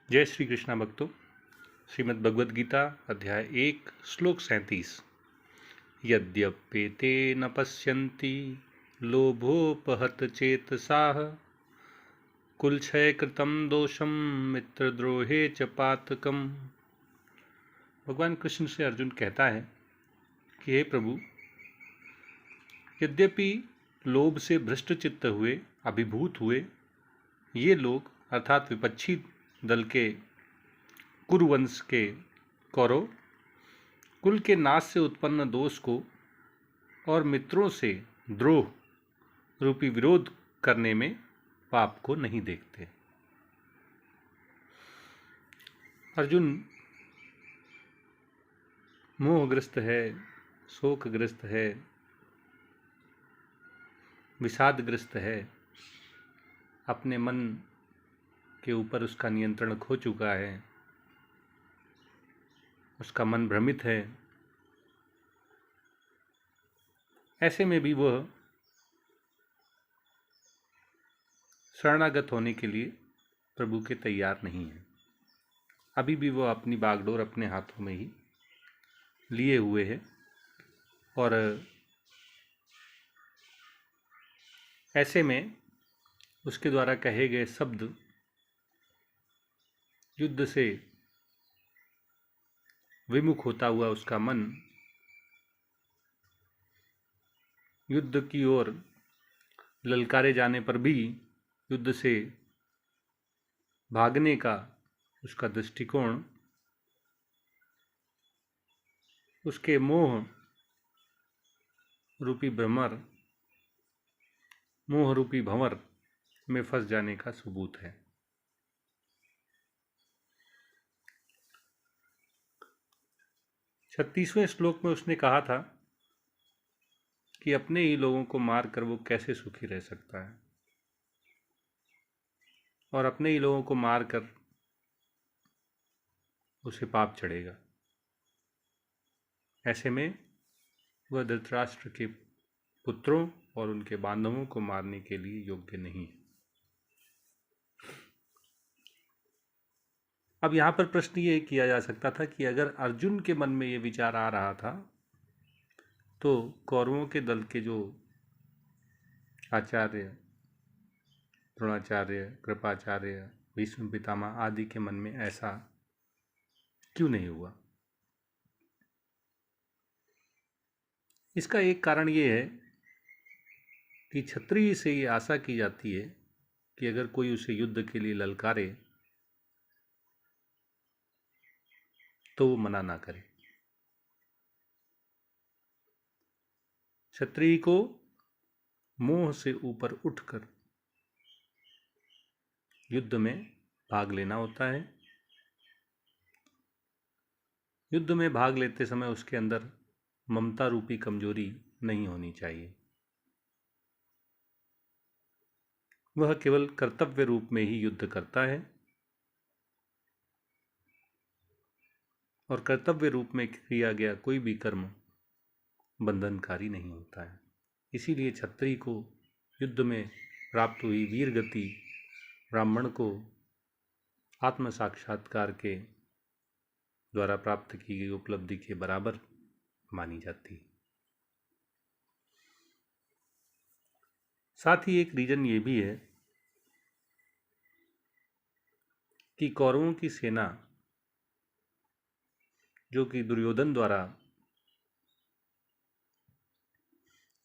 जय श्री कृष्णा भक्तों। श्रीमद् भगवद गीता अध्याय 1 श्लोक 37। यद्यप्येते न पश्यन्ति लोभोपहत चेतसाः कुलक्षयकृतं दोषं मित्रद्रोहे च पातकम्। भगवान कृष्ण से अर्जुन कहता है कि हे प्रभु, यद्यपि लोभ से भ्रष्ट चित्त हुए, अभिभूत हुए ये लोग अर्थात विपक्षी दल के कुरुवंश के कौरव कुल के नाश से उत्पन्न दोष को और मित्रों से द्रोह रूपी विरोध करने में पाप को नहीं देखते। अर्जुन मोहग्रस्त है, शोकग्रस्त है, विषादग्रस्त है। अपने मन के ऊपर उसका नियंत्रण खो चुका है, उसका मन भ्रमित है। ऐसे में भी वह शरणागत होने के लिए प्रभु के तैयार नहीं है। अभी भी वह अपनी बागडोर अपने हाथों में ही लिए हुए है और ऐसे में उसके द्वारा कहे गए शब्द युद्ध से विमुख होता हुआ उसका मन युद्ध की ओर ललकारे जाने पर भी युद्ध से भागने का उसका दृष्टिकोण उसके मोह रूपी भ्रमर, मोह रूपी भंवर में फंस जाने का सबूत है। 36वें श्लोक में उसने कहा था कि अपने ही लोगों को मारकर वो कैसे सुखी रह सकता है और अपने ही लोगों को मारकर उसे पाप चढ़ेगा। ऐसे में वह धृतराष्ट्र के पुत्रों और उनके बांधवों को मारने के लिए योग्य नहीं है। अब यहाँ पर प्रश्न ये किया जा सकता था कि अगर अर्जुन के मन में ये विचार आ रहा था तो कौरवों के दल के जो आचार्य, द्रोणाचार्य, कृपाचार्य, भीष्म पितामह आदि के मन में ऐसा क्यों नहीं हुआ? इसका एक कारण ये है कि क्षत्रिय से ये आशा की जाती है कि अगर कोई उसे युद्ध के लिए ललकारे तो वो मना ना करे। क्षत्रिय को मोह से ऊपर उठकर युद्ध में भाग लेना होता है। युद्ध में भाग लेते समय उसके अंदर ममता रूपी कमजोरी नहीं होनी चाहिए। वह केवल कर्तव्य रूप में ही युद्ध करता है और कर्तव्य रूप में किया गया कोई भी कर्म बंधनकारी नहीं होता है। इसीलिए क्षत्रिय को युद्ध में प्राप्त हुई वीर गति ब्राह्मण को आत्म साक्षात्कार के द्वारा प्राप्त की गई उपलब्धि के बराबर मानी जाती है। साथ ही एक रीजन ये भी है कि कौरवों की सेना जो कि दुर्योधन द्वारा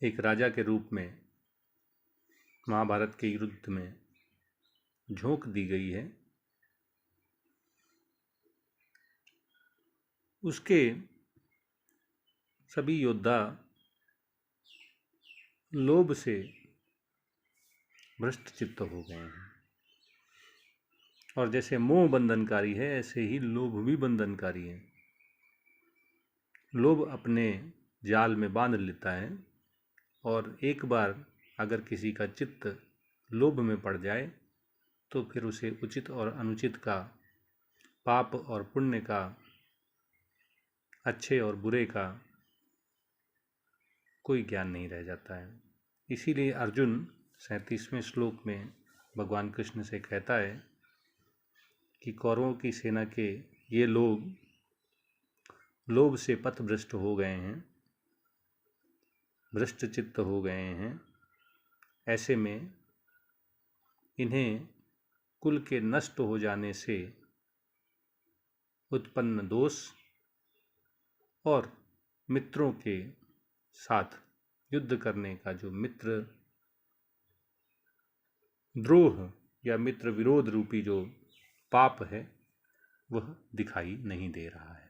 एक राजा के रूप में महाभारत के युद्ध में झोंक दी गई है, उसके सभी योद्धा लोभ से भ्रष्ट चित्त हो गए हैं। और जैसे मोह बंधनकारी है ऐसे ही लोभ भी बंधनकारी है। लोभ अपने जाल में बांध लेता है और एक बार अगर किसी का चित्त लोभ में पड़ जाए तो फिर उसे उचित और अनुचित का, पाप और पुण्य का, अच्छे और बुरे का कोई ज्ञान नहीं रह जाता है। इसीलिए अर्जुन 37वें श्लोक में भगवान कृष्ण से कहता है कि कौरवों की सेना के ये लोग लोभ से पथभ्रष्ट हो गए हैं, भ्रष्टचित्त हो गए हैं। ऐसे में इन्हें कुल के नष्ट हो जाने से उत्पन्न दोष और मित्रों के साथ युद्ध करने का जो मित्र द्रोह या मित्र विरोध रूपी जो पाप है वह दिखाई नहीं दे रहा है।